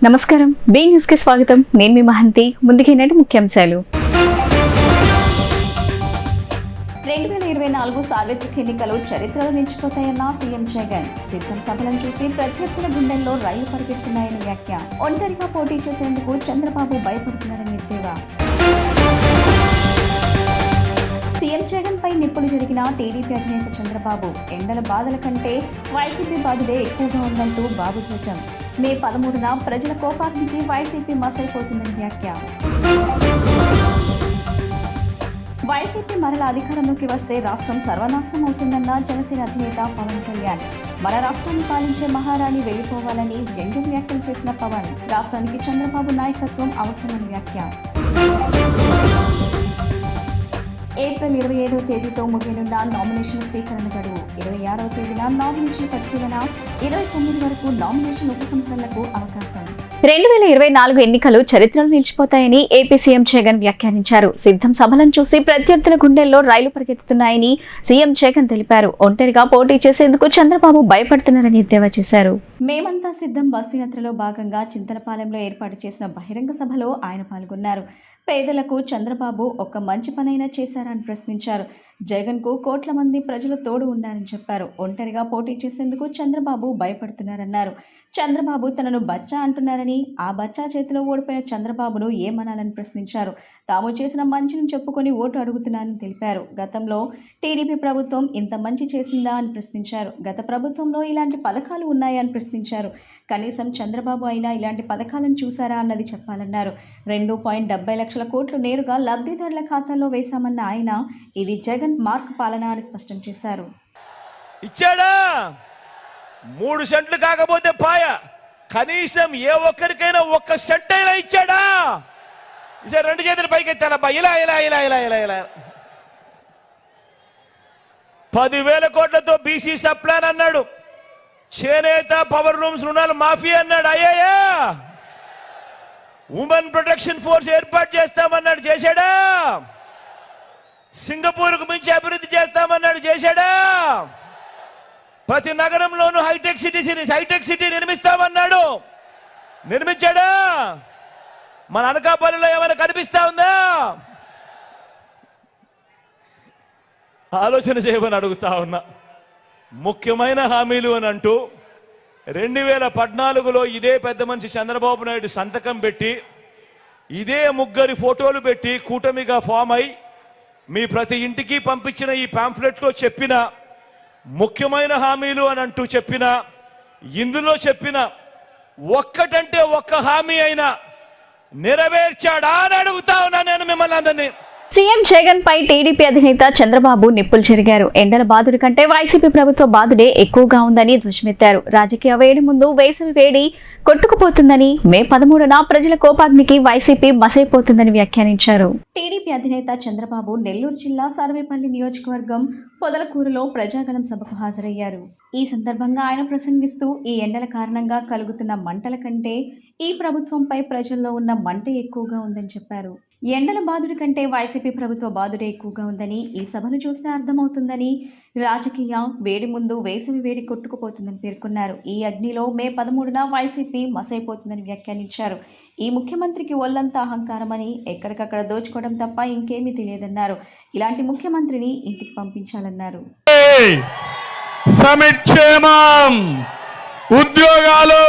నమస్కారం, B news కి స్వాగతం. నేను మీ మహంతి. ముందుకి నేటి ముఖ్యాంశాలు. 2024 సార్వత్రిక ఎన్నికలు చరిత్రలో నిలిచిపోతాయన్న సీఎం జగన్. సిద్ధం సభలను చూసి ప్రత్యర్థుల గుండెల్లో రైలు పరిగెత్తున్నాయని వ్యాఖ్య. ఒంటరిగా పోటీ చేసేందుకు చంద్రబాబు భయపడుతున్నారని ఎద్దేవా. సీఎం జగన్ పై నిప్పులు జరిగిన టీడీపీ అధినేత చంద్రబాబు ఎండల బాధల కంటే వైసీపీ బాధలే ఎక్కువగా ఉందంటూ బాబు ధ్వజం. మే 13న ప్రజల కోపాగ్నికి వైసీపీ మసైపోతుందని వ్యాఖ్య. వైసీపీ మరల అధికారంలోకి వస్తే రాష్ట్రం సర్వనాశనం అవుతుందన్న జనసేన అధినేత పవన్ కళ్యాణ్. మన రాష్ట్రాన్ని పాలించే మహారాణి వెళ్లిపోవాలని వ్యంగ్య వ్యాఖ్యలు చేసిన పవన్, రాష్ట్రానికి చంద్రబాబు నాయకత్వం అవసరమని వ్యాఖ్య. ఏప్రిల్ 27వ తేదీతో ముగియనున్న నామినేషన్ స్వీకరణ గడువు. 26వ తేదీన నామినేషన్ పరిశీలన, 29 వరకు నామినేషన్ ఉపసంహరణలకు అవకాశం. 2024 ఎన్నికలు చరిత్రలో నిలిచిపోతాయని ఏపీ సీఎం జగన్ వ్యాఖ్యానించారు. సిద్ధం సభలను చూసి ప్రత్యర్థుల గుండెల్లో రైలు పరిగెత్తుతున్నాయని సీఎం జగన్ తెలిపారు. ఒంటరిగా పోటీ చేసేందుకు చంద్రబాబు భయపడుతున్నారని ఎద్దేవా చేశారు. మేమంతా సిద్ధం బస్సు యాత్రలో భాగంగా చింతలపాలెంలో ఏర్పాటు చేసిన బహిరంగ సభలో ఆయన పాల్గొన్నారు. పేదలకు చంద్రబాబు ఒక్క మంచి పనైనా చేశారని ప్రశ్నించారు. జగన్కు కోట్ల మంది ప్రజలు తోడు ఉన్నారని చెప్పారు. ఒంటరిగా పోటీ చేసేందుకు చంద్రబాబు భయపడుతున్నారన్నారు. చంద్రబాబు తనను బచ్చా అంటున్నారని, ఆ బచ్చా చేతిలో ఓడిపోయిన చంద్రబాబును ఏమనాలని ప్రశ్నించారు. తాము చేసిన మంచిని చెప్పుకొని ఓటు అడుగుతున్నారని తెలిపారు. గతంలో టీడీపీ ప్రభుత్వం ఇంత మంచి చేసిందా అని ప్రశ్నించారు. గత ప్రభుత్వంలో ఇలాంటి పథకాలు ఉన్నాయని ప్రశ్నించారు. కనీసం చంద్రబాబు అయినా ఇలాంటి పథకాలను చూశారా అన్నది చెప్పాలన్నారు. 2.70 లక్షల కోట్లు నేరుగా లబ్ధిదారుల ఖాతాల్లో వేశామన్న ఆయన, ఇది జగన్ మార్క్ పాలన అని స్పష్టం చేశారు. ఇచ్చాడా? 3 సెంట్లు కాకపోతే పాయ, కనీసం ఏ ఒక్కరికైనా 1 సెంట్ అయినా ఇచ్చాడా? ఇసే 2 చేతులు పైకి ఎత్తానబ్బా, ఇలా ఇలా ఇలా ఇలా ఇలా ఇలా 10,000 కోట్లతో బీసీ సప్లాన్ అన్నాడు. చేనేత పవర్ రూమ్స్ రుణాలు మాఫీ అన్నాడు. అయ్యాయా? ఉమెన్ ప్రొటెక్షన్ ఫోర్స్ ఏర్పాటు చేస్తామన్నాడు. చేశాడా? సింగపూర్కు మించి అభివృద్ధి చేస్తామన్నాడు. చేశాడా? ప్రతి నగరంలోనూ హైటెక్ సిటీ నిర్మిస్తామన్నాడు. నిర్మించాడా? మన అనకాపల్లిలో ఏమైనా కనిపిస్తా ఉందా? ఆలోచన చేయమని అడుగుతా ఉన్నా. ముఖ్యమైన హామీలు అని అంటూ 2014లో ఇదే పెద్ద మనిషి చంద్రబాబు నాయుడు సంతకం పెట్టి, ఇదే ముగ్గురి ఫోటోలు పెట్టి కూటమిగా ఫామ్ అయి మీ ప్రతి ఇంటికి పంపించిన ఈ పాంఫ్లెట్లో చెప్పిన ముఖ్యమైన హామీలు అని అంటూ చెప్పిన, ఇందులో చెప్పిన ఒక్కటంటే ఒక్క హామీ అయినా నెరవేర్చాడా అని అడుగుతా ఉన్నా నేను మిమ్మల్ని అందరినీ. సీఎం జగన్ పై టీడీపీ అధినేత చంద్రబాబు నిప్పులు చెరిగారు. ఎండల బాధుడి కంటే వైసీపీ ప్రభుత్వ బాధుడే ఎక్కువగా ఉందని ధ్వజమెత్తారు. రాజకీయ వేడి ముందు వేసవి వేడి కొట్టుకుపోతుందని, మే 13న ప్రజల కోపాగ్నికి వైసీపీ మసైపోతుందని వ్యాఖ్యానించారు. టీడీపీ అధినేత చంద్రబాబు నెల్లూరు జిల్లా సర్వేపల్లి నియోజకవర్గం పొదలకూరులో ప్రజాగళం సభకు హాజరయ్యారు. ఈ సందర్భంగా ఆయన ప్రసంగిస్తూ, ఈ ఎండల కారణంగా కలుగుతున్న మంటల కంటే ఈ ప్రభుత్వంపై ప్రజల్లో ఉన్న మంట ఎక్కువగా ఉందని చెప్పారు. ఎండల బాధుడి కంటే వైసీపీ ప్రభుత్వ బాధుడే ఎక్కువగా ఉందని ఈ సభను చూస్తే అర్థమవుతుందని, రాజకీయ వేడి ముందు వేసవి వేడి కొట్టుకుపోతుందని పేర్కొన్నారు. ఈ అగ్నిలో మే 13న వైసీపీ మసైపోతుందని వ్యాఖ్యానించారు. ఈ ముఖ్యమంత్రికి ఒళ్లంతా అహంకారమని, ఎక్కడికక్కడ దోచుకోవడం తప్ప ఇంకేమీ తెలియదన్నారు. ఇలాంటి ముఖ్యమంత్రిని ఇంటికి పంపించాలన్నారు. సమిక్షేమం, ఉద్యోగాలు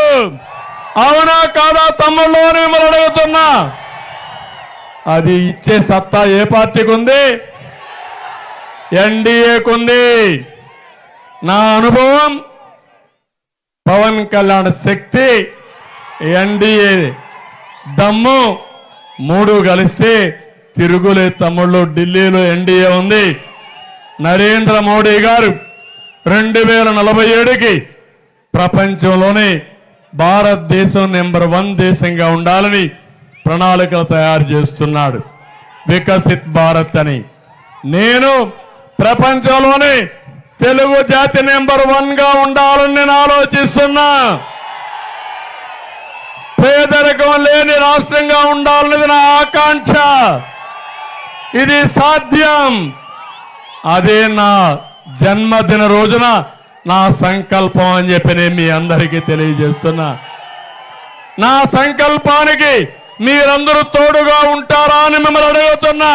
అవునా కాదా తమ్ముళ్ళు అని మిమ్మల్ని అడుగుతున్నా. అది ఇచ్చే సత్తా ఏ పార్టీకి ఉంది? ఎన్డీఏకుంది. నా అనుభవం, పవన్ కళ్యాణ్ శక్తి, ఎన్డీఏ దమ్ము, 3 కలిస్తే తిరుగులే తమ్ముళ్ళు. ఢిల్లీలో ఎన్డీఏ ఉంది. నరేంద్ర మోడీ గారు 2047కి ప్రపంచంలోనే భారతదేశం నెంబర్ 1 దేశంగా ఉండాలని ప్రణాళికలు తయారు చేస్తున్నాడు. వికసిత్ భారత్ అని. నేను ప్రపంచంలోనే తెలుగు జాతి నెంబర్ 1గా ఉండాలని నేను ఆలోచిస్తున్నా. పేదరికం లేని రాష్ట్రంగా ఉండాలనేది నా ఆకాంక్ష. ఇది సాధ్యం. అదే నా జన్మదిన రోజున నా సంకల్పం అని చెప్పి నేను మీ అందరికీ తెలియజేస్తున్నా. నా సంకల్పానికి మీరందరూ తోడుగా ఉంటారా అని మిమ్మల్ని అడుగుతున్నా.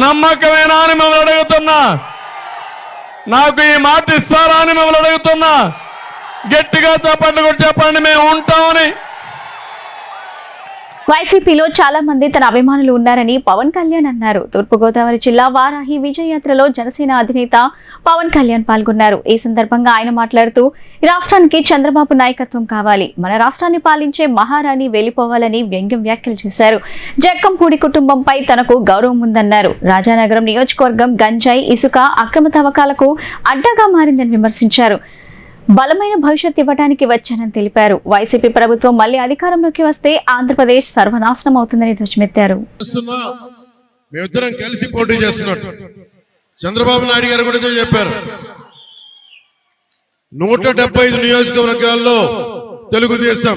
నమ్మకమేనా అని మిమ్మల్ని అడుగుతున్నా. నాకు ఈ మాట ఇస్తారా అని మిమ్మల్ని అడుగుతున్నా. గట్టిగా చెప్పండి, కూడా చెప్పండి, మేము ఉంటామని. వైసీపీలో చాలా మంది తన అభిమానులు ఉన్నారని పవన్ కళ్యాణ్ అన్నారు. తూర్పుగోదావరి జిల్లా వారాహి విజయయాత్రలో జనసేన అధినేత పవన్ కళ్యాణ్ పాల్గొన్నారు. ఈ సందర్భంగా ఆయన మాట్లాడుతూ రాష్ట్రానికి చంద్రబాబు నాయకత్వం కావాలి, మన రాష్ట్రాన్ని పాలించే మహారాణి వెళ్లిపోవాలని వ్యంగ్యం వ్యాఖ్యలు చేశారు. జక్కంపూడి కుటుంబంపై తనకు గౌరవం ఉందన్నారు. రాజానగరం నియోజకవర్గం గంజాయి, ఇసుక అక్రమ తవ్వకాలకు అడ్డాగా మారిందని విమర్శించారు. బలమైన భవిష్యత్ ఇవ్వడానికి వచ్చానని తెలిపారు. వైసీపీ ప్రభుత్వం మళ్లీ అధికారంలోకి వస్తే ఆంధ్రప్రదేశ్ సర్వనాశనం అవుతుందని ధ్వజమెత్తారు. మేమిద్దరం కలిసి పోటీ చేస్తున్నట్టు చంద్రబాబు నాయుడు గారు కూడా చెప్పారు. 175 నియోజకవర్గాల్లో తెలుగుదేశం,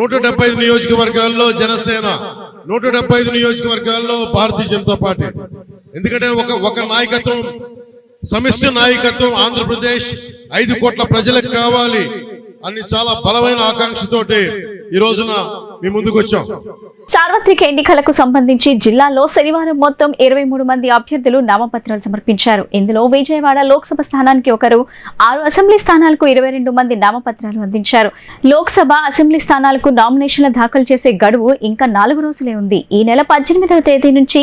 175 నియోజకవర్గాల్లో జనసేన, 175 నియోజకవర్గాల్లో భారతీయ జనతా పార్టీ. ఎందుకంటే ఒక నాయకత్వం, సమిష్టి నాయకత్వం ఆంధ్రప్రదేశ్ 5 కోట్ల ప్రజలకు కావాలి అని చాలా బలమైన ఆకాంక్షతోటి ఈ రోజున మీ ముందుకు వచ్చాం. సార్వత్రిక ఎన్నికలకు సంబంధించి జిల్లాలో శనివారం మొత్తం 23 మంది అభ్యర్థులు నామపత్రాలు సమర్పించారు. ఇందులో విజయవాడ లోక్సభ స్థానానికి ఒకరు, 6 అసెంబ్లీ స్థానాలకు 22 మంది నామపత్రాలు అందించారు. లోక్సభ, అసెంబ్లీ స్థానాలకు నామినేషన్లు దాఖలు చేసే గడువు ఇంకా 4 రోజులే ఉంది. ఈ నెల 18వ తేదీ నుంచి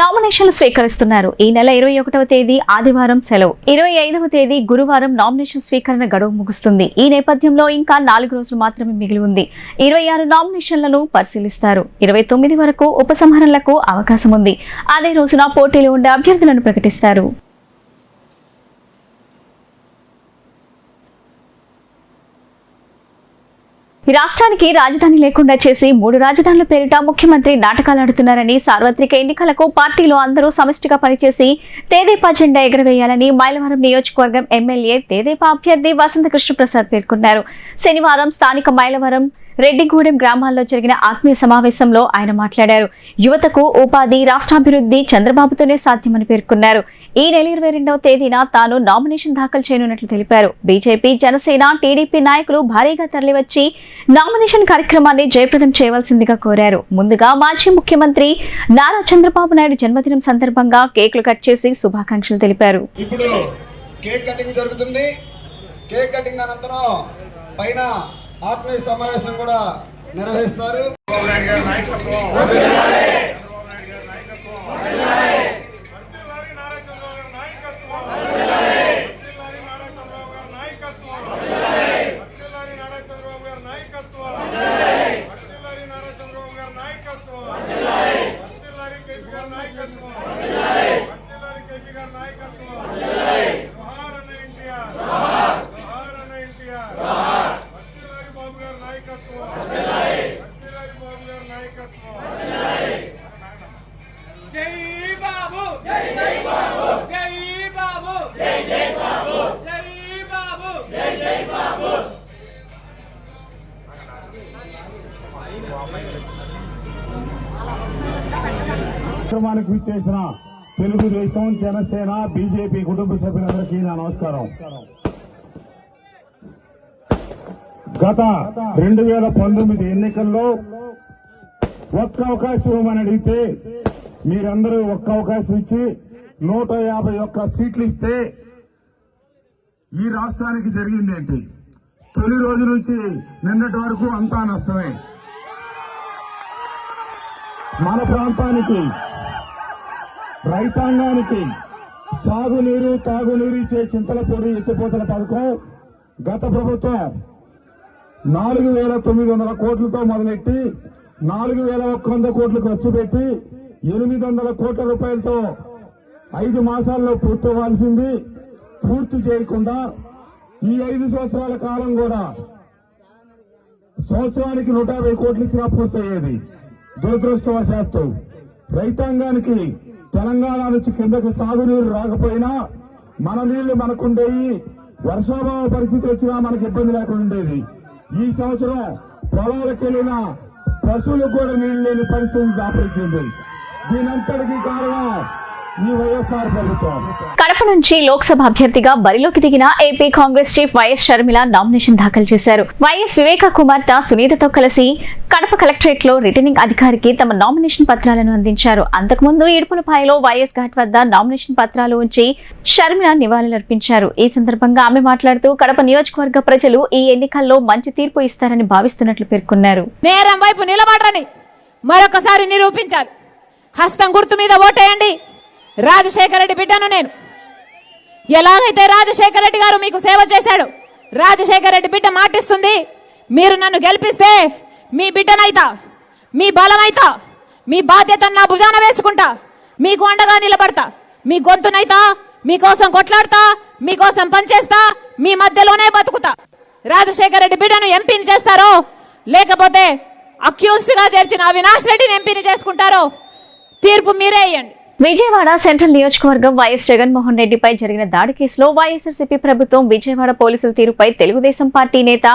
నామినేషన్లు స్వీకరిస్తున్నారు. ఈ నెల 21వ తేదీ ఆదివారం సెలవు, 25వ తేదీ గురువారం నామినేషన్ స్వీకరణ గడువు ముగుస్తుంది. ఈ నేపథ్యంలో ఇంకా 4 రోజులు మాత్రమే మిగిలి ఉంది. 26 నామినేషన్లను పరిశీలిస్తారు. 29 వరకు ఉపసంహరణలకు అవకాశం ఉంది. అదే రోజున పోటీలో ఉండే అభ్యర్థులను ప్రకటిస్తారు. రాష్ట్రానికి రాజధాని లేకుండా చేసి 3 రాజధానుల పేరిట ముఖ్యమంత్రి నాటకాలాడుతున్నారని, సార్వత్రిక ఎన్నికలకు పార్టీలో అందరూ సమిష్టిగా పనిచేసి తేదేపా జెండా ఎగరవేయాలని మైలవరం నియోజకవర్గం ఎమ్మెల్యే తేదేపా అభ్యర్థి వసంత కృష్ణప్రసాద్ పేర్కొన్నారు. శనివారం స్థానిక మైలవరం, రెడ్డిగూడెం గ్రామాల్లో జరిగిన ఆత్మీయ సమావేశంలో ఆయన మాట్లాడారు. యువతకు ఉపాధి, రాష్ట్రాభివృద్ధి చంద్రబాబుతోనే సాధ్యమని పేర్కొన్నారు. ఈ నెల 22వ తేదీన తాను నామినేషన్ దాఖలు చేయనున్నట్లు తెలిపారు. బీజేపీ, జనసేన, టీడీపీ నాయకులు భారీగా తరలివచ్చి నామినేషన్ కార్యక్రమాన్ని జయప్రదం చేయవలసిందిగా కోరారు. ముందుగా మాజీ ముఖ్యమంత్రి నారా చంద్రబాబు నాయుడు జన్మదినం సందర్భంగా కేకులు కట్ చేసి శుభాకాంక్షలు తెలిపారు. ఇప్పుడు కేక్ కటింగ్ జరుగుతుంది. కేక్ కటింగ్ అనంతరం పైన ఆత్మీయ సమావేశం కూడా నిర్వహిస్తారు. కార్యక్రమానికి విచ్చేసిన తెలుగుదేశం, జనసేన, బీజేపీ కుటుంబ సభ్యులందరికీ నా నమస్కారం. గత 2019 ఎన్నికల్లో ఒక్క అవకాశం ఇవ్వమని అడిగితే మీరందరూ ఒక్క అవకాశం ఇచ్చి 151 సీట్లు ఇస్తే ఈ రాష్ట్రానికి జరిగింది ఏంటి? తొలి రోజు నుంచి నిన్నటి వరకు అంతా నష్టమే. మన ప్రాంతానికి, రైతాంగానికి సాగునీరు, తాగునీరు ఇచ్చే చింతలపూడి ఎత్తిపోతల పథకం గత ప్రభుత్వం 4,900 కోట్లతో మొదలెట్టి 4,100 కోట్లు ఖర్చు పెట్టి 800 కోట్ల రూపాయలతో 5 మాసాల్లో పూర్తి అవ్వాల్సింది పూర్తి చేయకుండా ఈ 5 సంవత్సరాల కాలం కూడా సంవత్సరానికి 150 కోట్లు ఇచ్చినా పూర్తయ్యేది. దురదృష్టవశాత్తు రైతాంగానికి తెలంగాణ నుంచి కిందకి సాగునీరు రాకపోయినా మన నీళ్లు మనకుండేవి. వర్షాభావ పరిస్థితి వచ్చినా మనకు ఇబ్బంది లేకుండా ఉండేది. ఈ సంవత్సరం పొలాలకు వెళ్లిన పశువులకు కూడా నీళ్లు లేని పరిస్థితి దాపరించింది. దీనంతటికీ కారణం ఈ వైఎస్ఆర్ ప్రభుత్వం. కడప నుంచి లోక్సభ అభ్యర్థిగా బరిలోకి దిగిన AP Congress chief YS Sharmila nomination దాఖలు చేశారు. వైఎస్ వివేక కుమార్తె సునీతతో కలిసి కడప కలెక్టరేట్ లో రిటర్నింగ్ అధికారికి తమ నామినేషన్ పత్రాలను అందించారు. అంతకుముందు ఇడుపులపాయలో వైఎస్ ఘాట్ వద్ద నామినేషన్ పత్రాలు ఉంచి షర్మిల నివాళులర్పించారు. ఈ సందర్భంగా ఆమె మాట్లాడుతూ కడప నియోజకవర్గ ప్రజలు ఈ ఎన్నికల్లో మంచి తీర్పు ఇస్తారని భావిస్తున్నట్లు పేర్కొన్నారు. నేరం వైపు నిలబడరని మరొకసారి నిరూపించాలి. హస్తం గుర్తు మీద ఓటేయండి. రాజశేఖర రెడ్డి బిడ్డను నేను. ఎలాగైతే రాజశేఖర రెడ్డి గారు మీకు సేవ చేశాడు, రాజశేఖర రెడ్డి బిడ్డ మాటిస్తుంది, మీరు నన్ను గెలిపిస్తే మీ బిడ్డనైతా, మీ బలమైతా, మీ బాధ్యతను నా భుజాన వేసుకుంటా, మీకు అండగా నిలబడతా, మీ గొంతునైతా, మీకోసం కొట్లాడతా, మీకోసం పనిచేస్తా, మీ మధ్యలోనే బతుకుతా. రాజశేఖర రెడ్డి బిడ్డను ఎంపీని చేస్తారో లేకపోతే అక్యూజ్డ్ గా చేర్చిన అవినాష్ రెడ్డిని ఎంపీని చేసుకుంటారో తీర్పు మీరే ఇవ్వండి. విజయవాడ సెంట్రల్ నియోజకవర్గం వైఎస్ జగన్మోహన్ రెడ్డిపై జరిగిన దాడి కేసులో వైఎస్ఆర్సీపీ ప్రభుత్వం విజయవాడ పోలీసుల తీరుపై తెలుగుదేశం పార్టీ నేత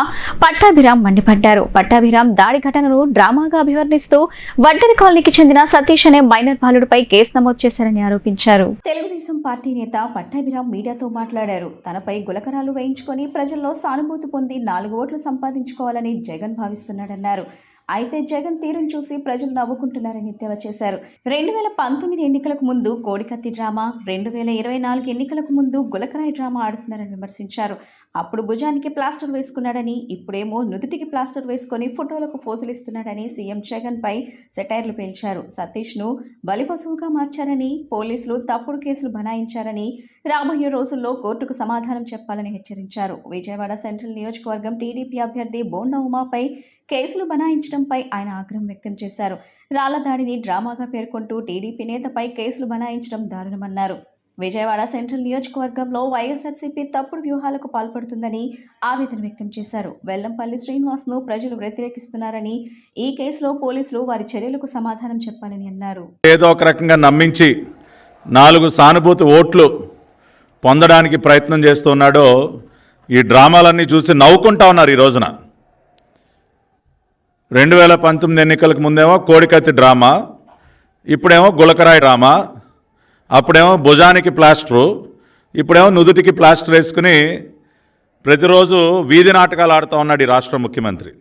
పట్టాభిరామ్ మండిపడ్డారు. పట్టాభిరామ్ దాడి ఘటనను డ్రామాగా అభివర్ణిస్తూ వడ్డరి కాలనీకి చెందిన సతీష్ అనే మైనర్ బాలుడిపై కేసు నమోదు చేశారని ఆరోపించారు. తెలుగుదేశం పార్టీ నేత పట్టాభిరామ్ మీడియాతో మాట్లాడారు. తనపై గులకరాలు వేయించుకొని ప్రజల్లో సానుభూతి పొంది 4 ఓట్లు సంపాదించుకోవాలని జగన్ భావిస్తున్నాడన్నారు. అయితే జగన్ తీరును చూసి ప్రజలు నవ్వుకుంటున్నారని ఎద్దేవా చేశారు. 2019 ఎన్నికలకు ముందు కోడికత్తి డ్రామా, 2024 ఎన్నికలకు ముందు గులకరాయి డ్రామా ఆడుతున్నారని విమర్శించారు. అప్పుడు భుజానికి ప్లాస్టర్ వేసుకున్నాడని, ఇప్పుడేమో నుదుటికి ప్లాస్టర్ వేసుకొని ఫోటోలకు పోజులు ఇస్తున్నాడని సీఎం జగన్ పై సెటైర్లు పేల్చారు. సతీష్ ను బలిపశువుగా మార్చారని, పోలీసులు తప్పుడు కేసులు బనాయించారని, రాబోయే రోజుల్లో కోర్టుకు సమాధానం చెప్పాలని హెచ్చరించారు. విజయవాడ సెంట్రల్ నియోజకవర్గం టీడీపీ అభ్యర్థి బోండా ఉమాపై కేసులు బనాయించడంపై ఆయన ఆగ్రహం వ్యక్తం చేశారు. రాళ్ల దాడిని డ్రామాగా పేర్కొంటూ టీడీపీ నేతపై కేసులు బనాయించడం దారుణమన్నారు. విజయవాడ సెంట్రల్ నియోజకవర్గంలో వైఎస్ఆర్సీపీ తప్పుడు వ్యూహాలకు పాల్పడుతుందని ఆవేదన వ్యక్తం చేశారు. వెల్లంపల్లి శ్రీనివాస్ ను ప్రజలు వ్యతిరేకిస్తున్నారని, ఈ కేసులో పోలీసులు వారి చర్యలకు సమాధానం చెప్పాలని అన్నారు. ఏదో ఒక రకంగా నమ్మించి 4 సానుభూతి ఓట్లు పొందడానికి ప్రయత్నం చేస్తున్నాడో ఈ డ్రామాలన్నీ చూసి నవ్వుకుంటా ఉన్నారు. ఈ రోజున 2019 ఎన్నికలకు ముందేమో కోడికత్తి డ్రామా, ఇప్పుడేమో గులకరాయి డ్రామా, అప్పుడేమో భుజానికి ప్లాస్టరు, ఇప్పుడేమో నుదుటికి ప్లాస్టర్ వేసుకుని ప్రతిరోజు వీధి నాటకాలు ఆడుతూ ఉన్నాడు ఈ రాష్ట్ర ముఖ్యమంత్రి.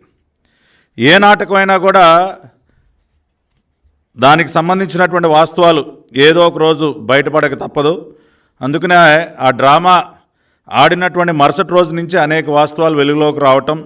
ఏ నాటకమైనా కూడా దానికి సంబంధించినటువంటి వాస్తవాలు ఏదో ఒక రోజు బయటపడక తప్పదు. అందుకనే ఆ డ్రామా ఆడినటువంటి మరుసటి రోజు నుంచి అనేక వాస్తవాలు వెలుగులోకి రావటం,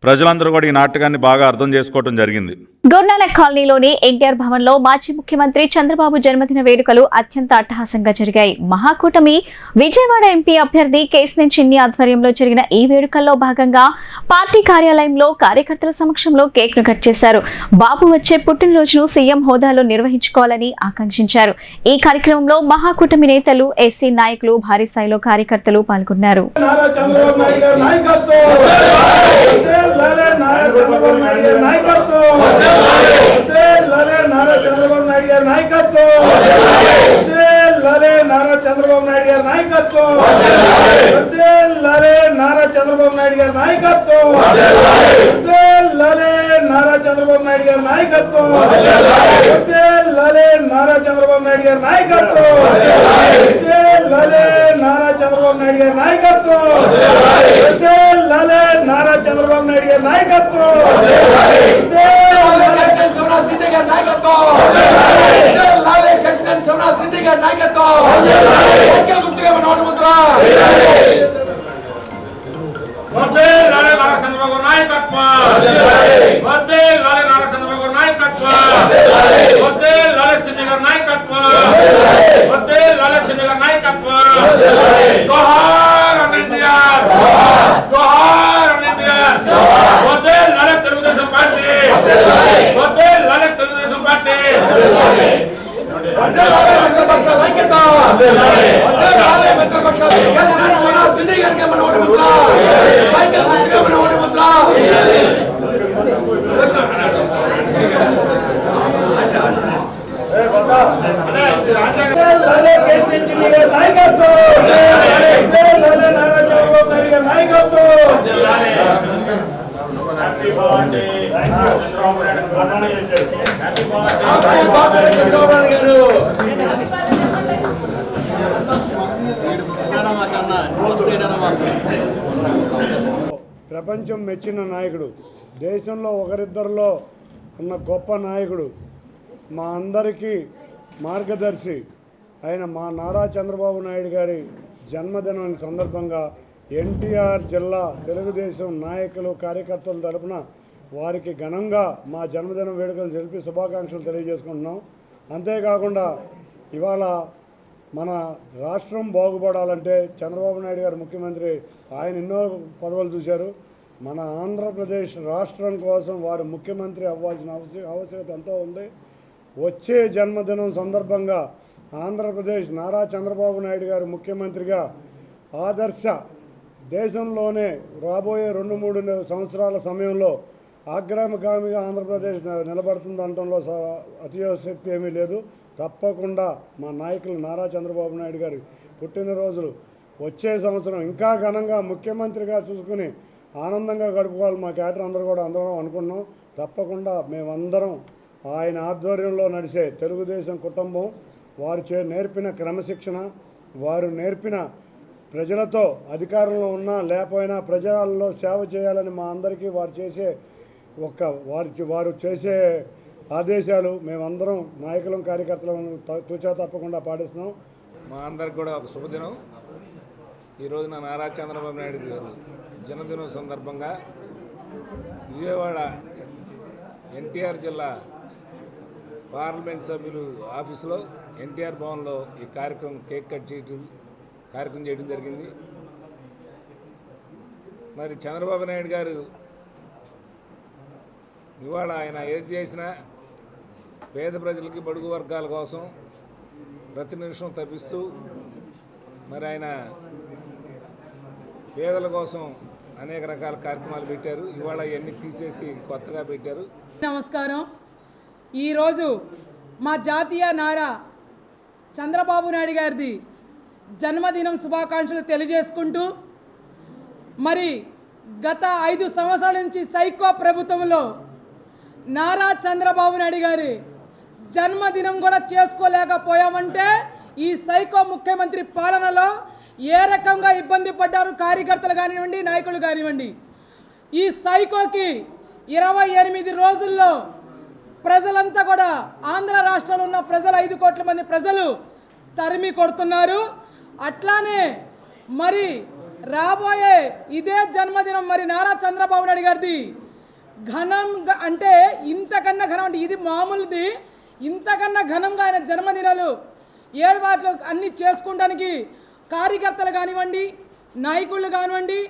ప్రజలందరూ కూడా ఈ నాటకాన్ని బాగా అర్థం చేసుకోవడం జరిగింది. గుర్నానక్ కాలనీలోని ఎన్టీఆర్ భవన్ లో మాజీ ముఖ్యమంత్రి చంద్రబాబు జన్మదిన వేడుకలు అత్యంత అట్టహాసంగా జరిగాయి. మహాకూటమి విజయవాడ ఎంపీ అభ్యర్థి కేసినేని చిన్ని ఆధ్వర్యంలో జరిగిన ఈ వేడుకల్లో భాగంగా పార్టీ కార్యాలయంలో కార్యకర్తల సమక్షంలో కేక్ ను కట్ చేశారు. బాబు వచ్చే పుట్టినరోజును సీఎం హోదాలో నిర్వహించుకోవాలని ఆకాంక్షించారు. ఈ కార్యక్రమంలో మహాకూటమి నేతలు, ఎస్సీ నాయకులు, భారీ స్థాయిలో కార్యకర్తలు పాల్గొన్నారు. ప్రపంచం మెచ్చిన నాయకుడు, దేశంలో ఒకరిద్దరిలో ఉన్న గొప్ప నాయకుడు, మా అందరికీ మార్గదర్శి అయిన మా నారా చంద్రబాబు నాయుడు గారి జన్మదినం సందర్భంగా ఎన్టీఆర్ జిల్లా తెలుగుదేశం నాయకులు కార్యకర్తల తరపున వారికి ఘనంగా మా జన్మదిన వేడుకలు జరిపి శుభాకాంక్షలు తెలియజేసుకుంటున్నాం. అంతేకాకుండా ఇవాళ మన రాష్ట్రం బాగుపడాలంటే చంద్రబాబు నాయుడు గారు ముఖ్యమంత్రి, ఆయన ఎన్నో పదవులు చూశారు. మన ఆంధ్రప్రదేశ్ రాష్ట్రం కోసం వారు ముఖ్యమంత్రి అవ్వాల్సిన ఆవశ్యకత ఎంతో ఉంది. వచ్చే జన్మదినం సందర్భంగా ఆంధ్రప్రదేశ్ నారా చంద్రబాబు నాయుడు గారు ముఖ్యమంత్రిగా ఆదర్శ దేశంలోనే రాబోయే 2-3 సంవత్సరాల సమయంలో ఆగ్రామగామిగా ఆంధ్రప్రదేశ్ నిలబడుతుందనడంలో అతిశక్తి ఏమీ లేదు. తప్పకుండా మా నాయకులు నారా చంద్రబాబు నాయుడు గారి పుట్టినరోజులు వచ్చే సంవత్సరం ఇంకా ఘనంగా ముఖ్యమంత్రిగా చూసుకుని ఆనందంగా గడుపుకోవాలి. మా క్యాడర్ అందరం అనుకున్నాం. తప్పకుండా మేమందరం ఆయన ఆధ్వర్యంలో నడిచే తెలుగుదేశం కుటుంబం, వారు నేర్పిన క్రమశిక్షణ, వారు నేర్పిన ప్రజలతో అధికారంలో ఉన్నా లేకపోయినా ప్రజల్లో సేవ చేయాలని మా అందరికీ వారు చేసే ఆదేశాలు మేమందరం నాయకులం కార్యకర్తలను తూచా తప్పకుండా పాటిస్తున్నాం. మా అందరికి కూడా ఒక శుభదినం. ఈరోజున నారా చంద్రబాబు నాయుడు గారు జన్మదినం సందర్భంగా విజయవాడ ఎన్టీఆర్ జిల్లా పార్లమెంట్ సభ్యులు ఆఫీసులో ఎన్టీఆర్ భవన్లో ఈ కార్యక్రమం కేక్ కట్ చేయడం జరిగింది. మరి చంద్రబాబు నాయుడు గారు ఇవాళ ఆయన ఏది చేసినా పేద ప్రజలకి, బడుగు వర్గాల కోసం ప్రతి నిమిషం తప్పిస్తూ మరి ఆయన పేదల కోసం అనేక రకాల కార్యక్రమాలు పెట్టారు. ఇవాళ ఇవన్నీ తీసేసి కొత్తగా పెట్టారు. నమస్కారం. ఈరోజు మా జాతీయ నారా చంద్రబాబు నాయుడు గారిది జన్మదినం శుభాకాంక్షలు తెలియజేసుకుంటూ, మరి గత 5 సంవత్సరాల నుంచి సైకో ప్రభుత్వంలో నారా చంద్రబాబు నాయుడు గారి జన్మదినం కూడా చేసుకోలేకపోయామంటే ఈ సైకో ముఖ్యమంత్రి పాలనలో ఏ రకంగా ఇబ్బంది పడ్డారు కార్యకర్తలు కానివ్వండి, నాయకులు కానివ్వండి. ఈ సైకోకి 28 రోజుల్లో ప్రజలంతా కూడా ఆంధ్ర రాష్ట్రంలో ఉన్న ప్రజలు 5 కోట్ల మంది ప్రజలు తరిమి కొడుతున్నారు. అట్లానే మరి రాబోయే ఇదే జన్మదినం మరి నారా చంద్రబాబు నాయుడు గారిది ఘనంగా, అంటే ఇంతకన్నా ఘనం, అంటే ఇది మామూలుది, ఇంతకన్నా ఘనంగా ఆయన జన్మదినాలు 7 వాటిలో అన్నీ చేసుకోవడానికి కార్యకర్తలు కానివ్వండి, నాయకుళ్ళు కానివ్వండి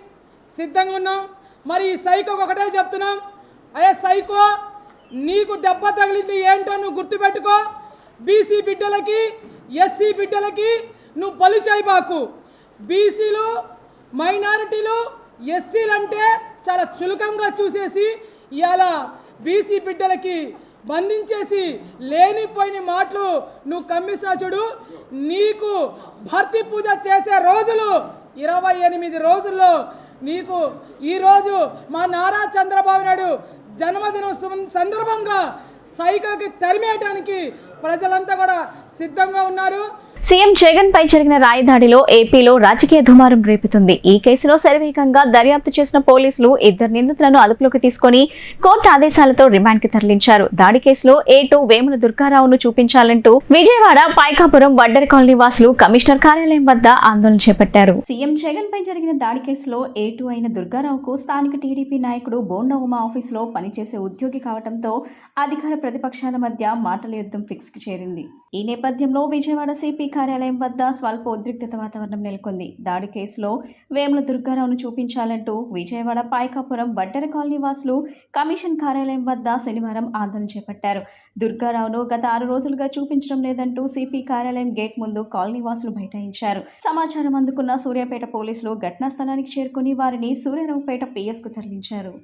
సిద్ధంగా ఉన్నాం. మరి ఈ సైకోకి ఒకటే చెప్తున్నాం, అయ్యే సైకో, నీకు దెబ్బ తగిలింది ఏంటో నువ్వు గుర్తుపెట్టుకో. బీసీ బిడ్డలకి, ఎస్సీ బిడ్డలకి నువ్వు బలి చేయబాకు. బీసీలు, మైనారిటీలు, ఎస్సీలంటే చాలా చులకంగా చూసేసి ఇవాళ బీసీ బిడ్డలకి బంధించేసి లేనిపోయిన మాటలు నువ్వు కమ్మిస్తున్నా చూడు. నీకు భర్తీ పూజ చేసే రోజులు 28 రోజుల్లో నీకు ఈరోజు మా నారా చంద్రబాబు నాయుడు జన్మదినం సందర్భంగా సైకోకి తరిమేయడానికి ప్రజలంతా కూడా సిద్ధంగా ఉన్నారు. సీఎం జగన్ పై జరిగిన రాయదాడిలో ఏపీలో రాజకీయ దుమారం రేపుతుంది. ఈ కేసులో శరవేగంగా దర్యాప్తు చేసిన పోలీసులు 2 నిందితులను అదుపులోకి తీసుకుని కోర్టు ఆదేశాలతో రిమాండ్ కి తరలించారు. దాడి కేసులో A2 వేముల దుర్గారావును చూపించాలంటూ విజయవాడ పైకాపురం వడ్డెర కాలనీ వాసులు కమిషనర్ కార్యాలయం వద్ద ఆందోళన చేపట్టారు. సీఎం జగన్ పై జరిగిన దాడి కేసులో A2 అయిన దుర్గారావుకు స్థానిక టీడీపీ నాయకుడు బోండా ఉమా ఆఫీసులో పనిచేసే ఉద్యోగి కావడంతో అధికార ప్రతిపక్షాల మధ్య మాటల యుద్ధం ఫిక్స్ కి చేరింది. ఈ నేపథ్యంలో విజయవాడ సిపి కార్యాలయం వద్ద స్వల్ప ఉద్రిక్తత వాతావరణం నెలకొంది. దాడి కేసులో వేముల దుర్గారావును చూపించాలంటూ విజయవాడ పైకాపురం వడ్డెర కాలనీ వాసులు కమిషన్ కార్యాలయం వద్ద శనివారం ఆందోళన చేపట్టారు. దుర్గారావును గత 6 రోజులుగా చూపించడం లేదంటూ సిపి కార్యాలయం గేట్ ముందు కాలనీ వాసులు బైఠాయించారు. సమాచారం అందుకున్న సూర్యాపేట పోలీసులు ఘటనా స్థలానికి చేరుకుని వారిని సూర్యారావుపేట PS కు తరలించారు.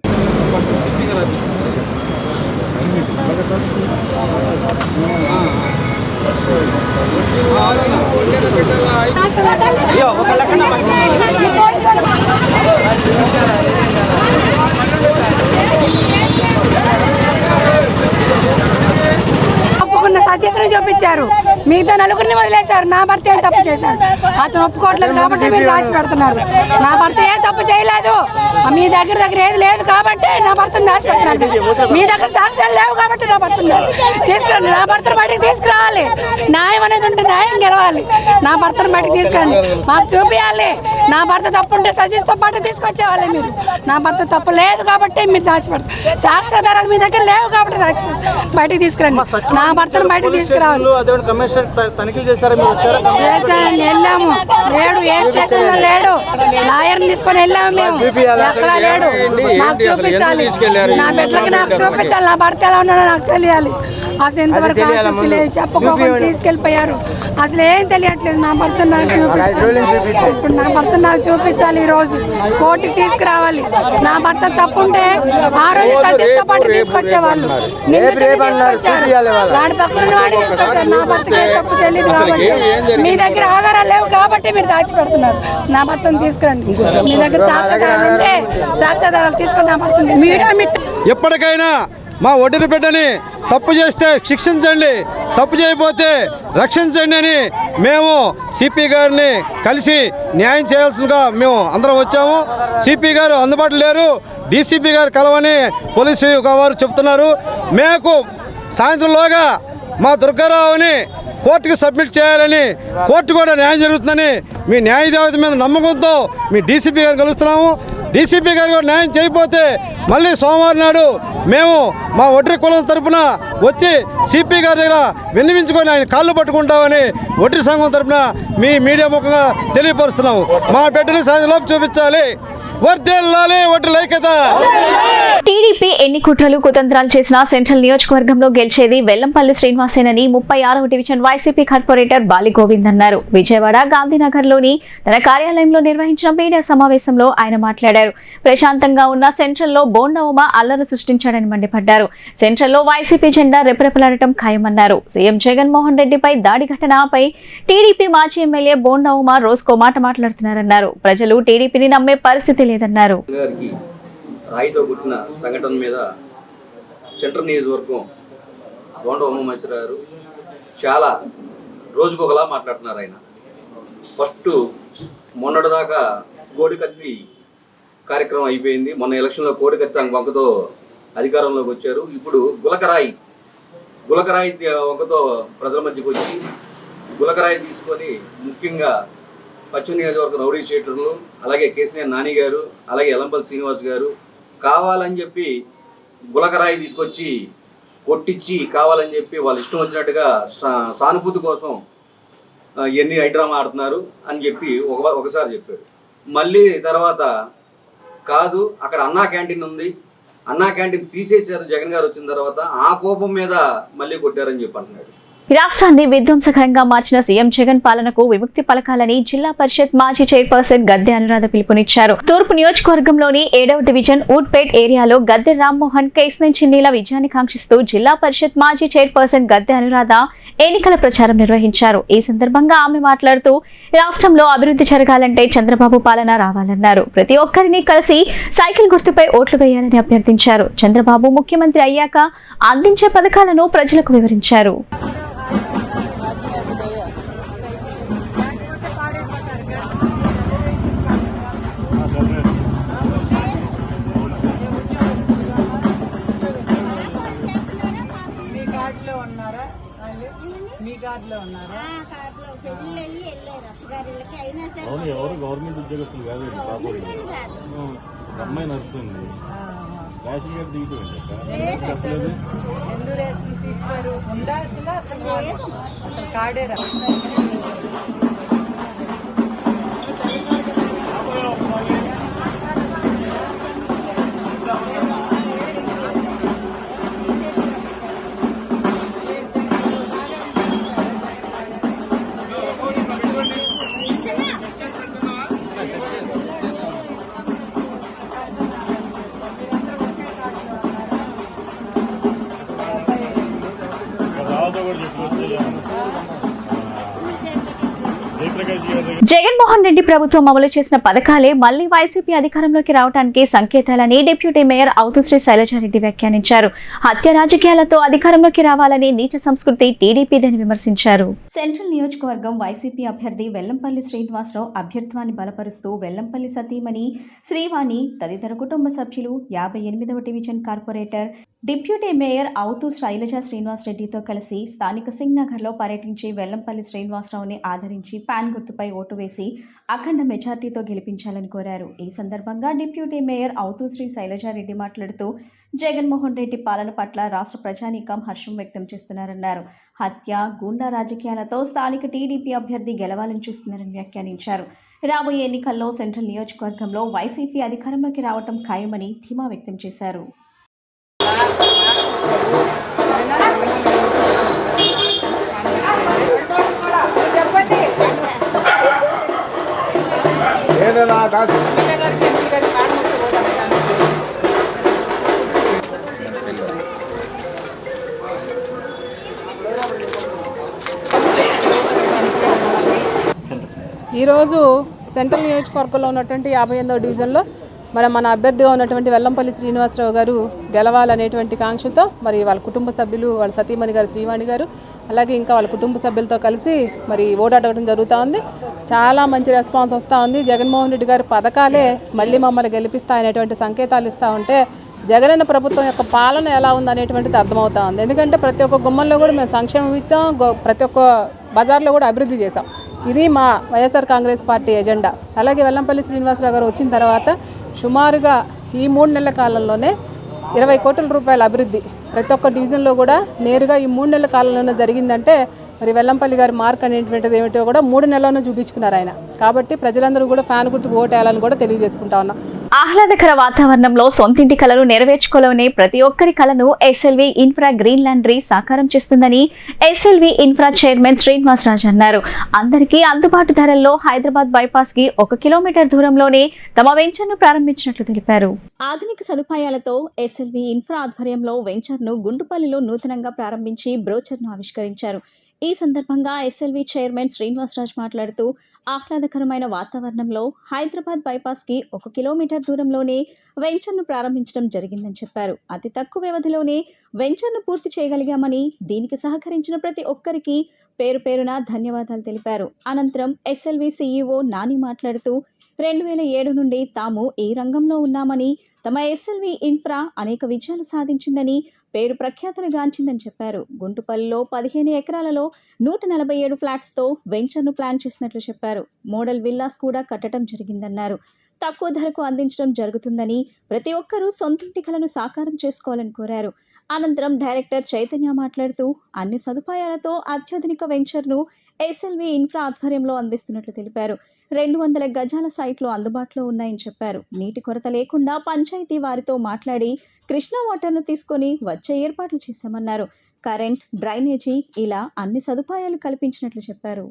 తప్పకుండా సత్యేశ్వరం చూపించారు, మిగతా నలుగురిని వదిలేశారు. నా భర్త ఏం తప్పు చేశాడు? అతను ఒప్పుకోవట్లేదు కాబట్టి మీరు దాచిపెడుతున్నారు. నా భర్త ఏం తప్పు చేయలేదు. మీ దగ్గర ఏది లేదు కాబట్టి నా భర్తను దాచిపెడుతున్నారు. మీ దగ్గర సాక్ష్యాలు లేవు కాబట్టి నా భర్తను తీసుకురండి. నా భర్తను బయటకు తీసుకురావాలి. న్యాయం అనేది ఉంటే న్యాయం గెలవాలి. నా భర్తను బయటకు తీసుకురండి, మాకు చూపించాలి. నా భర్త తప్పు ఉంటే సజీస్తో పాటు తీసుకొచ్చేవాళ్ళే మీరు. నా భర్త తప్పు లేదు కాబట్టి మీరు దాచిపెడతారు. సాక్ష్యాధారాలు మీ దగ్గర లేవు కాబట్టి దాచిపెడతారు. బయటకు తీసుకురండి. నా భర్తను బయటకు తీసుకురావాలి. వెళ్ళాము, లేడు. ఏ స్టేషన్ లో లేడు. లాయర్ని తీసుకొని వెళ్ళాము మేము. ఎక్కడా లేడు. నాకు చూపించాలి. నా బిడ్డలకి నాకు చూపించాలి. నా భర్త ఎలా ఉన్నాడో నాకు తెలియాలి. అసలు ఎంతవరకు ఆసక్తి లేదు. చెప్పుకోకుండా తీసుకెళ్ళిపోయారు. అసలు ఏం తెలియట్లేదు. నా భర్త నాకు చూపించాలి. ఇప్పుడు నా భర్త నాకు చూపించాలి. ఈ రోజు కోర్టుకి తీసుకురావాలి. నా భర్త తప్పుంటే ఆ రోజు సతీష్తో పాటు తీసుకొచ్చేవాళ్ళు. తీసుకొచ్చారు. వాడి పక్కన వాడి తీసుకొచ్చారు. నా భర్తకి ఏ తప్పు తెలియదు కాబట్టి, మీ దగ్గర ఆధారాలు లేవు కాబట్టి మీరు దాచిపెడుతున్నారు. నా భర్తను తీసుకురండి. మీ దగ్గర సాక్ష్యాధారాలు ఉంటే సాక్ష్యాధారాలు తీసుకొని నా భర్తను తీసుకురండి. ఎప్పటికైనా మా ఒడ్డున బిడ్డని తప్పు చేస్తే శిక్షించండి, తప్పు చేయకపోతే రక్షించండి అని మేము సిపి గారిని కలిసి న్యాయం చేయాల్సిందిగా మేము అందరం వచ్చాము. సిపి గారు అందుబాటులో లేరు. డీసీపీ గారు కలవని పోలీసు వారు చెప్తున్నారు. మేము సాయంత్రంలోగా మా దుర్గారావుని కోర్టుకి సబ్మిట్ చేయాలని, కోర్టు కూడా న్యాయం జరుగుతుందని మీ న్యాయదేవత మీద నమ్మకంతో మీ డీసీపీ గారిని కలుస్తున్నాము. డీసీపీ గారు కూడా న్యాయం చేయకపోతే మళ్ళీ సోమవారం నాడు మేము మా ఒడ్రి కులం తరఫున వచ్చి సిపి గారి దగ్గర విన్నవించుకొని ఆయన కాళ్ళు పట్టుకుంటామని ఒడ్రి సంఘం తరఫున మీ మీడియా ముఖంగా తెలియపరుస్తున్నాము. మా బిడ్డని సాయంత్రం చూపించాలి. వర్ధిల్లాలి ఒడ్రి ఐక్యత. టీడీపీ ఎన్ని కుట్రలు కుతంత్రాలు చేసినా సెంట్రల్ నియోజకవర్గంలో గెలిచేది వెల్లంపల్లి శ్రీనివాసేనని 36వ డివిజన్ వైసీపీ కార్పొరేటర్ బాలి గోవింద్ అన్నారు. విజయవాడ గాంధీనగర్లోని తన కార్యాలయంలో నిర్వహించిన మీడియా సమావేశంలో ఆయన మాట్లాడారు. ప్రశాంతంగా ఉన్న సెంట్రల్లో బోండా ఉమ అల్లరి సృష్టించాడని మండిపడ్డారు. సెంట్రల్లో వైసీపీ జెండా రెపరెపలాడటం ఖాయమన్నారు. సీఎం జగన్మోహన్ రెడ్డిపై దాడి ఘటనపై టీడీపీ మాజీ ఎమ్మెల్యే బోండా ఉమ రోజుకో మాట మాట్లాడుతున్నారన్నారు. ప్రజలు టీడీపీని నమ్మే పరిస్థితి లేదన్నారు. రాయితో కుట్టిన సంఘటన మీద సెంట్రల్ నియోజకవర్గం బోండా ఉమామహేశ్వర గారు చాలా రోజుకొకలా మాట్లాడుతున్నారు. ఆయన ఫస్ట్ మొన్నటిదాకా కోడికత్తి కార్యక్రమం అయిపోయింది. మొన్న ఎలక్షన్లో కోడికత్తి వంకతో అధికారంలోకి వచ్చారు. ఇప్పుడు గులకరాయి వంకతో ప్రజల మధ్యకి వచ్చి గులకరాయి తీసుకొని ముఖ్యంగా పశ్చిమ నియోజకవర్గం రౌడీ షీటర్లు, అలాగే కేసీఆర్ నాని గారు, అలాగే ఎల్లంపల్లి శ్రీనివాస్ గారు కావాలని చెప్పి గులకరాయి తీసుకొచ్చి కొట్టించి కావాలని చెప్పి వాళ్ళు ఇష్టం వచ్చినట్టుగా సానుభూతి కోసం ఎన్ని హైడ్రామా ఆడుతున్నారు అని చెప్పి ఒకసారి చెప్పారు. మళ్ళీ తర్వాత కాదు అక్కడ అన్నా క్యాంటీన్ ఉంది, అన్నా క్యాంటీన్ తీసేశారు జగన్ గారు వచ్చిన తర్వాత, ఆ కోపం మీద మళ్ళీ కొట్టారని చెప్పి అంటున్నాడు. రాష్ట్రాన్ని విధ్వంసకరంగా మార్చిన సీఎం జగన్ పాలనకు విముక్తి పలకాలని జిల్లా పరిషత్ మాజీ చైర్పర్సన్ గద్దె అనురాధ పిలుపునిచ్చారు. తూర్పు నియోజకవర్గంలోని 7వ డివిజన్ ఊట్పేట్ ఏరియాలో గద్దె రామ్మోహన్ కేస్మెన్ చిన్నీల విజయాన్ని కాంక్షిస్తూ జిల్లా పరిషత్ మాజీ చైర్పర్సన్ గద్దె అనురాధ ఎన్నికల ప్రచారం నిర్వహించారు. ఈ సందర్భంగా ఆమె మాట్లాడుతూ రాష్ట్రంలో అభివృద్ధి జరగాలంటే చంద్రబాబు పాలన రావాలన్నారు. ప్రతి ఒక్కరిని కలిసి సైకిల్ గుర్తుపై ఓట్లు వేయాలని అభ్యర్థించారు. చంద్రబాబు ముఖ్యమంత్రి అయ్యాక అందించే పథకాలను ప్రజలకు వివరించారు. ఎవరు గవర్నమెంట్ ఉద్యోగస్తులు కాదు, అమ్మాయి నడుస్తుంది. రేషన్ కార్డు దిగిపోయింది చెప్పలేదు. జగన్మోహన్ రెడ్డి ప్రభుత్వం అమలు చేసిన పథకాలే మళ్లీ వైసీపీ అధికారంలోకి రావడానికి సంకేతాలని డిప్యూటీ మేయర్ అవుతుశ్రీ శైలజారెడ్డి వ్యాఖ్యానించారు. హత్య రాజకీయాలతో అధికారంలోకి రావాలని నీచ సంస్కృతి టీడీపీదని విమర్శించారు. సెంట్రల్ నియోజకవర్గం వైసీపీ అభ్యర్థి వెల్లంపల్లి శ్రీనివాసరావు అభ్యర్థిత్వాన్ని బలపరుస్తూ వెల్లంపల్లి సతీమణి శ్రీవాణి తదితర కుటుంబ సభ్యులు 58వ డివిజన్ కార్పొరేటర్ డిప్యూటీ మేయర్ అవుతూ శైలజ శ్రీనివాసరెడ్డితో కలిసి స్థానిక సింగ్ నగర్లో పర్యటించి వెల్లంపల్లి శ్రీనివాసరావుని ఆదరించి ప్యాన్ గుర్తుపై ఓటు వేసి అఖండ మెజార్టీతో గెలిపించాలని కోరారు. ఈ సందర్భంగా డిప్యూటీ మేయర్ అవుతూ శ్రీ శైలజారెడ్డి మాట్లాడుతూ జగన్మోహన్ రెడ్డి పాలన పట్ల రాష్ట్ర ప్రజానీకం హర్షం వ్యక్తం చేస్తున్నారన్నారు. హత్య గూండా రాజకీయాలతో స్థానిక టీడీపీ అభ్యర్థి గెలవాలని చూస్తున్నారని వ్యాఖ్యానించారు. రాబోయే ఎన్నికల్లో సెంట్రల్ నియోజకవర్గంలో వైసీపీ అధికారంలోకి రావడం ఖాయమని ధీమా వ్యక్తం చేశారు. ఈరోజు సెంట్రల్ నియోజకవర్గంలో ఉన్నటువంటి 58వ డివిజన్లో మన అభ్యర్థిగా ఉన్నటువంటి వెల్లంపల్లి శ్రీనివాసరావు గారు గెలవాలనేటువంటి కాంక్షతో మరి వాళ్ళ కుటుంబ సభ్యులు, వాళ్ళ సతీమణి గారు శ్రీవాణి గారు, అలాగే ఇంకా వాళ్ళ కుటుంబ సభ్యులతో కలిసి మరి ఓటాడటం జరుగుతూ ఉంది. చాలా మంచి రెస్పాన్స్ వస్తూ ఉంది. జగన్మోహన్ రెడ్డి గారి పథకాలే మళ్ళీ మమ్మల్ని గెలిపిస్తాయనేటువంటి సంకేతాలు ఇస్తూ ఉంటే జగనన్న ప్రభుత్వం యొక్క పాలన ఎలా ఉందనేటువంటిది అర్థమవుతా ఉంది. ఎందుకంటే ప్రతి ఒక్క గుమ్మంలో కూడా మేము సంక్షేమం ఇచ్చాం, ప్రతి ఒక్క బజార్లో కూడా అభివృద్ధి చేశాం. ఇది మా వైఎస్ఆర్ కాంగ్రెస్ పార్టీ ఎజెండా. అలాగే వెల్లంపల్లి శ్రీనివాసరావు గారు వచ్చిన తర్వాత సుమారుగా ఈ 3 నెలల కాలంలోనే 20 కోట్ల రూపాయల అభివృద్ధి ప్రతి ఒక్క డివిజన్లో కూడా నేరుగా ఈ 3 నెలల కాలంలోనే జరిగిందంటే మరి వెల్లంపల్లి గారి మార్క్ అనేటువంటిది ఏమిటో కూడా 3 నెలల్లోనే చూపించుకున్నారు ఆయన. కాబట్టి ప్రజలందరూ కూడా ఫ్యాన్ గుర్తుకు ఓటేయాలని కూడా తెలియజేసుకుంటా ఉన్నాం. ఆహ్లాదకర వాతావరణంలో సొంతింటి కలను నెరవేర్చుకోవాలనే ప్రతి ఒక్కరి కలను ఎస్ఎల్వి ఇన్ఫ్రా గ్రీన్ లాండ్రీ సాకారం చేస్తుందని ఎస్ఎల్వి ఇన్ఫ్రా చైర్మన్ శ్రీనివాసరాజు అన్నారు. అందరికీ అందుబాటు ధరల్లో హైదరాబాద్ బైపాస్ కి 1 కిలోమీటర్ దూరంలోనే తమ వెంచర్ను ప్రారంభించినట్లు తెలిపారు. ఆధునిక సదుపాయాలతో ఎస్ఎల్వి ఇన్ఫ్రా ఆధ్వర్యంలో వెంచర్ను గుంటుపల్లిలో నూతనంగా ప్రారంభించి బ్రోచర్ను ఆవిష్కరించారు. ఈ సందర్భంగా ఎస్ఎల్వి చైర్మన్ శ్రీనివాసరాజు మాట్లాడుతూ ఆహ్లాదకరమైన వాతావరణంలో హైదరాబాద్ బైపాస్కి 1 కిలోమీటర్ దూరంలోనే వెంచర్ను ప్రారంభించడం జరిగిందని చెప్పారు. అతి తక్కువ వ్యవధిలోనే వెంచర్ను పూర్తి చేయగలిగామని దీనికి సహకరించిన ప్రతి ఒక్కరికి పేరు పేరున ధన్యవాదాలు తెలిపారు. అనంతరం ఎస్ఎల్వి సీఈఓ నాని మాట్లాడుతూ 2007 నుండి తాము ఈ రంగంలో ఉన్నామని, తమ ఎస్ఎల్వి ఇన్ఫ్రా అనేక విజయాలు సాధించిందని, పేరు ప్రఖ్యాతులు గాంచిందని చెప్పారు. గుంటుపల్లిలో 15 ఎకరాలలో 147 ఫ్లాట్స్తో వెంచర్ను ప్లాన్ చేసినట్లు చెప్పారు. మోడల్ విల్లాస్ కూడా కట్టడం జరిగిందన్నారు. తక్కువ ధరకు అందించడం జరుగుతుందని, ప్రతి ఒక్కరూ సొంతింటి కలను సాకారం చేసుకోవాలని కోరారు. అనంతరం డైరెక్టర్ చైతన్య మాట్లాడుతూ అన్ని సదుపాయాలతో అత్యాధునిక వెంచర్ను ఎస్ఎల్వి ఇన్ఫ్రా ఆధ్వర్యంలో అందిస్తున్నట్లు తెలిపారు. 200 గజాల సైట్లు అందుబాటులో ఉన్నాయని చెప్పారు. నీటి కొరత లేకుండా పంచాయతీ వారితో మాట్లాడి కృష్ణా వాటర్ను తీసుకొని వచ్చే ఏర్పాట్లు చేశామన్నారు. కరెంట్, డ్రైనేజీ ఇలా అన్ని సదుపాయాలు కల్పించినట్లు చెప్పారు.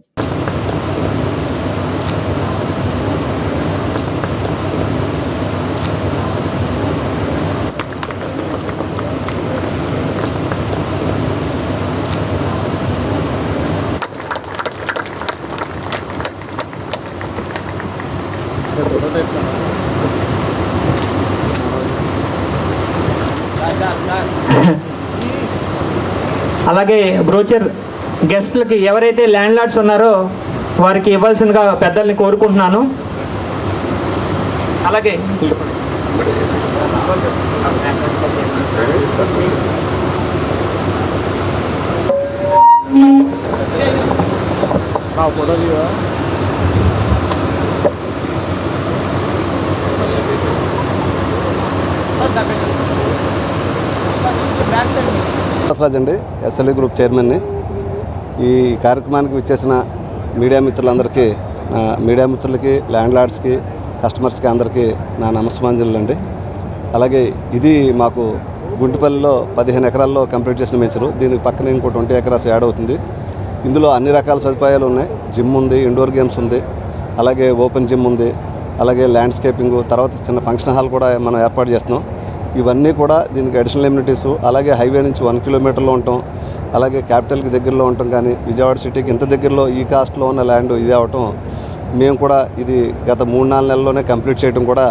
అలాగే బ్రోచర్ గెస్ట్లకి ఎవరైతే ల్యాండ్ లార్డ్స్ ఉన్నారో వారికి ఇవ్వాల్సిందిగా పెద్దల్ని కోరుకుంటున్నాను. అలాగే రాజ్ అండి, ఎస్ఎల్వి గ్రూప్ చైర్మన్ని. ఈ కార్యక్రమానికి విచ్చేసిన మీడియా మిత్రులందరికీ, మీడియా మిత్రులకి, ల్యాండ్ లార్డ్స్కి, కస్టమర్స్కి అందరికీ నా నమస్కారాలు అండి. అలాగే ఇది మాకు గుంటుపల్లిలో 15 ఎకరాల్లో కంప్లీట్ చేసిన వెంచరు. దీనికి పక్కన ఇంకో 20 ఎకరాస్ యాడ్ అవుతుంది. ఇందులో అన్ని రకాల సదుపాయాలు ఉన్నాయి. జిమ్ ఉంది, ఇండోర్ గేమ్స్ ఉంది, అలాగే ఓపెన్ జిమ్ ఉంది, అలాగే ల్యాండ్స్కేపింగ్, తర్వాత చిన్న ఫంక్షన్ హాల్ కూడా మనం ఏర్పాటు చేస్తున్నాం. ఇవన్నీ కూడా దీనికి అడిషనల్ ఎమ్యూనిటీస్. అలాగే హైవే నుంచి 1 కిలోమీటర్లో ఉంటాం, అలాగే క్యాపిటల్కి దగ్గరలో ఉంటాం. కానీ విజయవాడ సిటీకి ఇంత దగ్గరలో ఈ కాస్ట్లో ఉన్న ల్యాండ్ ఇది అవటం మేము కూడా ఇది గత 3-4 నెలల్లోనే కంప్లీట్ చేయడం కూడా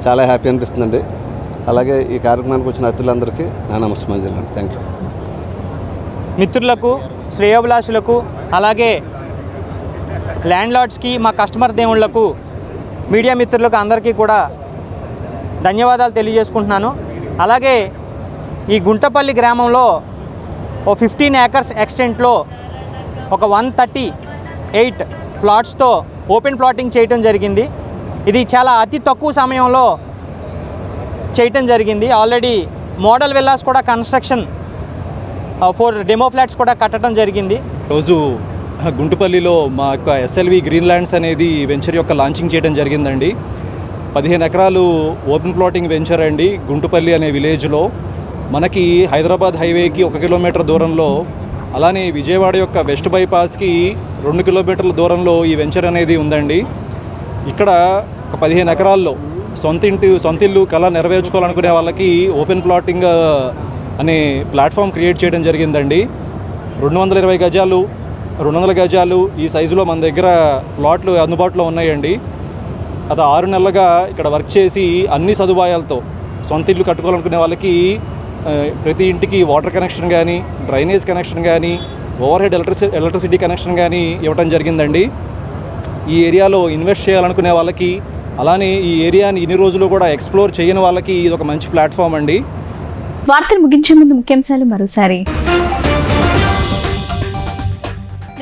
చాలా హ్యాపీ అనిపిస్తుందండి. అలాగే ఈ కార్యక్రమానికి వచ్చిన అతిథులందరికీ నా నమస్కారం. Thank you. మిత్రులకు, శ్రేయోభిలాషులకు, అలాగే ల్యాండ్ లార్డ్స్కి, మా కస్టమర్ దేవుళ్లకు, మీడియా మిత్రులకు అందరికీ కూడా ధన్యవాదాలు తెలియజేసుకుంటున్నాను. అలాగే ఈ గుంటపల్లి గ్రామంలో ఓ 15 ఏకర్స్ ఎక్స్టెంట్లో ఒక 138 ప్లాట్స్తో ఓపెన్ ప్లాటింగ్ చేయటం జరిగింది. ఇది చాలా అతి తక్కువ సమయంలో చేయటం జరిగింది. ఆల్రెడీ మోడల్ విల్లాస్ కూడా కన్స్ట్రక్షన్ 4 డెమో ఫ్లాట్స్ కూడా కట్టడం జరిగింది. రోజు గుంటుపల్లిలో మా యొక్క ఎస్ఎల్వి గ్రీన్ ల్యాండ్స్ అనేది వెంచర్ యొక్క లాంచింగ్ చేయడం జరిగిందండి. 15 ఎకరాలు ఓపెన్ ప్లాటింగ్ వెంచర్ అండి. గుంటుపల్లి అనే విలేజ్లో మనకి హైదరాబాద్ హైవేకి 1 కిలోమీటర్ దూరంలో, అలానే విజయవాడ యొక్క వెస్ట్ బైపాస్కి 2 కిలోమీటర్ల దూరంలో ఈ వెంచర్ అనేది ఉందండి. ఇక్కడ ఒక 15 ఎకరాల్లో సొంత ఇల్లు కళ నెరవేర్చుకోవాలనుకునే వాళ్ళకి ఓపెన్ ప్లాటింగ్ అనే ప్లాట్ఫామ్ క్రియేట్ చేయడం జరిగిందండి. 220 గజాలు, 200 గజాలు ఈ సైజులో మన దగ్గర ప్లాట్లు అందుబాటులో ఉన్నాయండి. గత 6 నెలలుగా ఇక్కడ వర్క్ చేసి అన్ని సదుపాయాలతో సొంత ఇల్లు కట్టుకోవాలనుకునే వాళ్ళకి ప్రతి ఇంటికి వాటర్ కనెక్షన్ కానీ, డ్రైనేజ్ కనెక్షన్ కానీ, ఓవర్ హెడ్ ఎలక్ట్రిసిటీ కనెక్షన్ కానీ ఇవ్వడం జరిగిందండి. ఈ ఏరియాలో ఇన్వెస్ట్ చేయాలనుకునే వాళ్ళకి, అలానే ఈ ఏరియాని ఇన్ని రోజులు కూడా ఎక్స్ప్లోర్ చేయని వాళ్ళకి ఇది ఒక మంచి ప్లాట్ఫామ్ అండి. వార్తలు ముగించే ముందు ముఖ్యాంశాలు మరోసారి.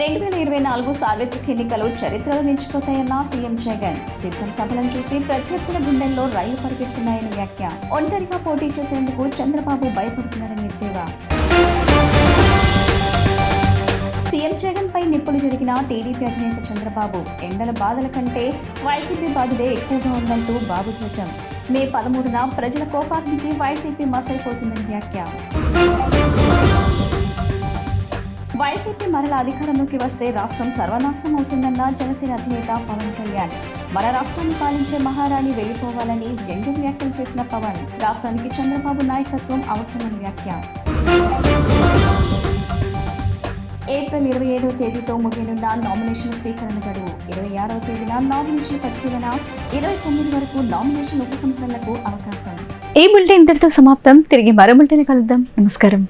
2024 సార్వత్రిక ఎన్నికలు చరిత్రలో నిలిచిపోతాయన్న సీఎం జగన్. సిద్ధం సభలను చూసి ప్రత్యర్థుల గుండెల్లో రైలు పరిగెడుతున్నాయని వ్యాఖ్య. ఒంటరిగా పోటీ చేసేందుకు చంద్రబాబు భయపడుతున్నారని ఎద్దేవా. సీఎం జగన్ పై నిప్పులు జరిగిన టీడీపీ అధినేత చంద్రబాబు. ఎండల బాధల కంటే వైసీపీ బాధలే ఎక్కువగా ఉందంటూ బాబు ధ్వజం. మే 13న ప్రజల కోపాగ్నికి వైసీపీ మసైపోతుందని వ్యాఖ్య. వైసీపీ మరల అధికారంలోకి వస్తే రాష్ట్రం సర్వనాశనం అవుతుందన్న జనసేన అధినేత పవన్ కళ్యాణ్. మన రాష్ట్రాన్ని పాలించే మహారాణి వెళ్లిపోవాలని వ్యంగ్య వ్యాఖ్యలు చేసిన పవన్. రాష్ట్రానికి చంద్రబాబు నాయకత్వం అవసరమని వ్యాఖ్య. ఏప్రిల్ 27వ తేదీతో ముగియనున్న నామినేషన్ స్వీకరణ గడువు. 26వ తేదీన నామినేషన్ పరిశీలన, 29 వరకు నామినేషన్ ఉపసంహరణలకు అవకాశం. ఈ బులెటిన్ ఇంతటితో సమాప్తం. తిరిగి మరో బులెటిన్ కలుద్దాం. నమస్కారం.